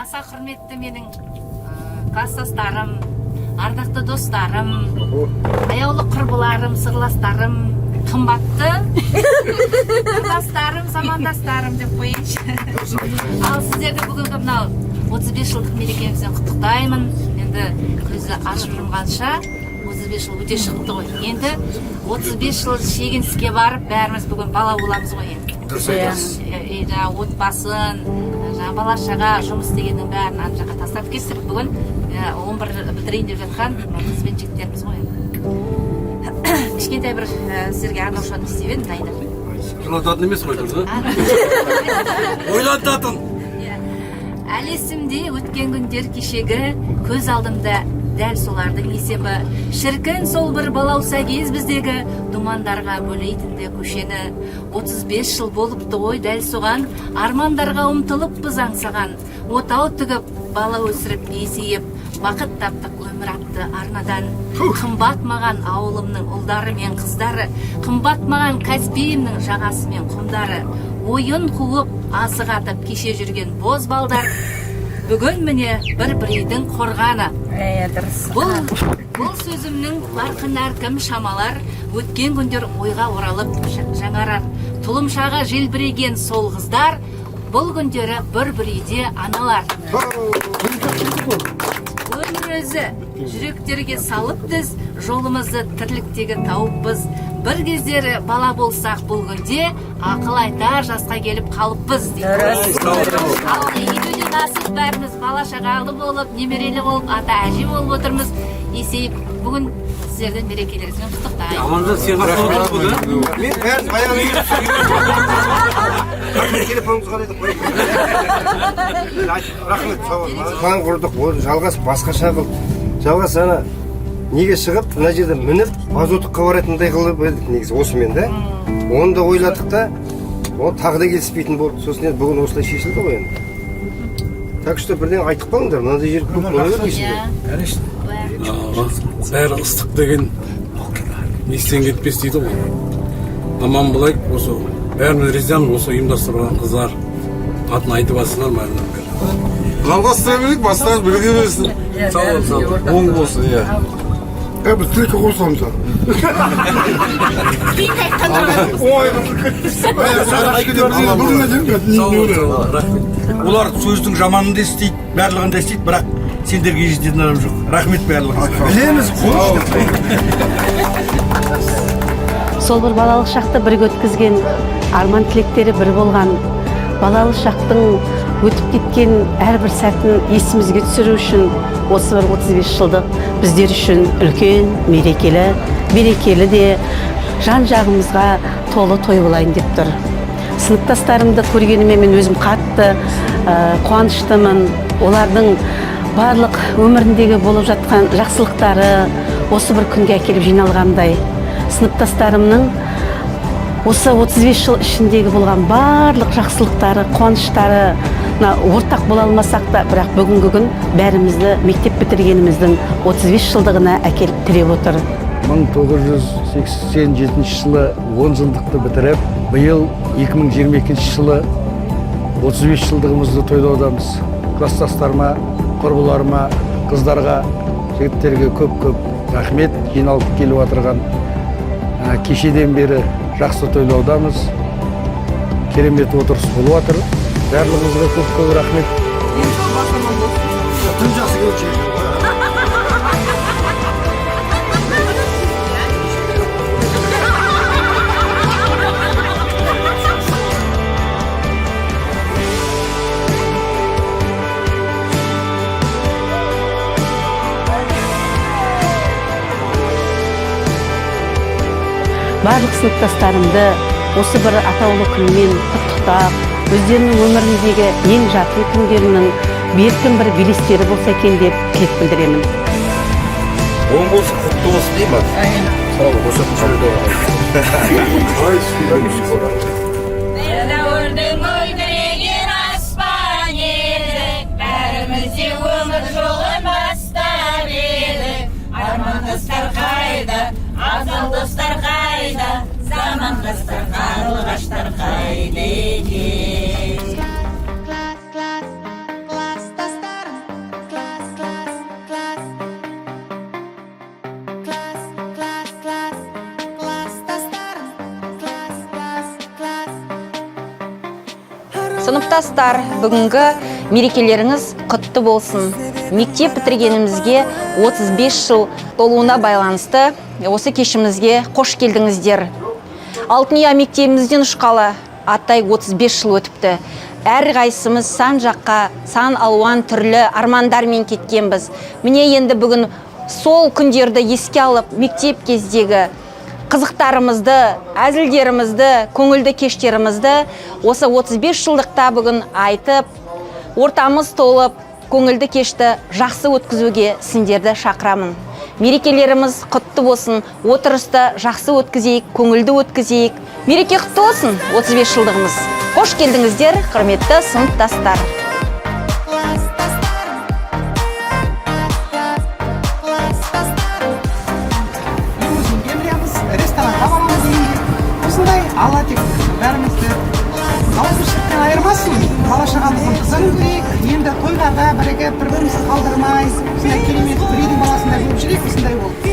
Аса құрметті менің класстастарым, ардақты достарым, аяулы құрбыларым, сырластарым, қымбатты құрдастарым, замандастарым деп қояйыншы. Ал сіздерді бүгінгі мынау 35 жылдық мерекемізбен құттықтаймын. Енді көзі ашып жұмғанша 35 жыл өте шықты ғой. Енді 35 жыл шегініске барып, бәріміз бүгін бала боламыз ғой енді. Дұрыс айтасыз. Отбасын, бала-шаға, жұмыс дегеннің бәрін ана жаққа тастап кеттік. Бүгін 11 бітірейін деп жатқан қыз бен жігіттеріміз ғой енді. Кішкентай бір сіздерге арнаушылар істеп едім, дайындап. Жылататын емес қой дұрыс, ойлататын. Әлі есімде өткен күндер кешегі, көз алдымда дәл солардың есебі. Шіркін сол бір балауса кез біздегі, думандарға бөлейтінді көшені. 35 жыл болыпты ғой дәл соған, армандарға ұмтылыппыз аңсаған. Отау тігіп, бала өсіріп, есейіп, бақыт таптық өмір атты арнадан. Қымбат маған ауылымның ұлдары мен қыздары, қымбат маған Каспиімнің жағасы мен құмдары. Ойын қуып, асық атып кеше жүрген боз балдар. Бүгін міне бір бірейдің қорғаны. Бұл сөзімнің барқын әркім шамалар, өткен күндер ойға оралып жаңарар. Тұлымшаға желбіреген сол қыздар, бұл күндері бір бірейде аналар. Өмір өзі жүректерге салып біз, жолымызды тірліктегі тауыппыз. Бір кездері бала болсақ бұл күнде, ақыл айтар жасқа келіп қалыппыз дейді. Ал үйдегі насып бәріміз бала шағалы болып, немерелі болып, ата әже болып отырмыз. Есейіп, бүгін сіздердің мерекелеріңізбен құттықтаймын. Аманжан, сен қашан отырсыз бүгін? Мен бәрін баян телефоныңызға дедік қой. Рахмет, сау бол. План құрдық, жалғас басқаша қылып. Жалғас ана неге шығып, мына жерде мініп, азоттыққа баратындай қылып едік негізі осымен да. Оны да ойладық та, ол тағы да келіспейтін болды. Сосын бүгін осылай шешілді ғой енді. Так что бірден айтып қалыңдар, мынандай жер көп бола бермейсіңдер. Бәрі ыстық деген естен кетпес дейді ғой. Аман болайық, осы бәріміз ризамыз, осы ұйымдастырған қыздар атын айтып атсыңдар ма? Жалғастыра берейік, бастаңыз бірге берсін. Сау бол. Оң болсын, иә. Biz tilki qursamsa. Олар сөздің жаманын да істейді, барлығын да істейді, бірақ сендерге жететін адам жоқ. Рахмет барлығыңызға. Білеміз, Сол бір балалық шақты бірге өткізген, арман тілектері бір болған, балалық шақтың өтіп кеткен әрбір сәтін есімізге түсіру үшін осы бір 35 жылдық біздер үшін үлкен, мерекелі, берекелі де жан жағымызға толы той болайын деп тұр. Сыныптастарымды көргеніме мен өзім қатты қуаныштымын. Олардың барлық өміріндегі болып жатқан жақсылықтары осы бір күнге әкеліп жиналғандай. Сыныптастарымның осы 35 жыл ішіндегі болған барлық жақсылықтары, қуаныштары ортақ бола алмасақ та, бірақ бүгінгі күн бәрімізді мектеп бітіргеніміздің 35 жылдығына әкеліп тіреп отыр. 1987 жылы 10 жылдықты бітіріп, биыл 2022 жылы 35 жылдығымызды тойлаудамыз. Класстастарыма, құрбыларыма, қыздарға, жігіттерге көп-көп рахмет. Жиналып келіп отырған кешеден бері жақсы тойлаудамыз. Керемет отырыс болып отыр. Барлығыңызға көп-көп рахмет. Түн жақсы көрші. Барлық сыныптастарымды осы бір атаулы күнмен құттықтап, өздерінің өміріндегі ең жарқын күндерінің бертін бір белестері болса екен деп тілек білдіремін. Оң болсын, құтты болсын дей ма? Сау бол, осы жүрді. Дәуірдің мөлдіреген аспан едік, бәрімізде өмір жолын бастап едік. Армандастар қайда, абзал достар қайда, замандастар қарлығаштар қайда екен. Сыныптастар, бүгінгі мерекелеріңіз құтты болсын. Мектеп бітіргенімізге 35 жыл толуына байланысты осы кешімізге қош келдіңіздер. Алтын мектебімізден ұшқалы аттай 35 жыл өтіпті. Әр қайсымыз сан жаққа, сан алуан түрлі армандармен кеткенбіз. Міне енді бүгін сол күндерді еске алып, мектеп кездегі қызықтарымызды, әзілдерімізді, көңілді кештерімізді осы 35 жылдықта бүгін айтып, ортамыз толып, көңілді кешті жақсы өткізуге сендерді шақырамын. Мерекелеріміз құтты болсын, отырысты жақсы өткізейік, көңілді өткізейік. Мереке құтты болсын, 35 жылдығымыз. Қош келдіңіздер, құрметті сыныптастар. Осындай алла тек бәрімізді ауызбіршіліктен айырмасын, бала шағамыздың қызын көрейік, енді тойларға бірігіп бір-бірімізді қалдырмай, осындай керемет бір үйдің баласындай болып жүрейік, осындай болып.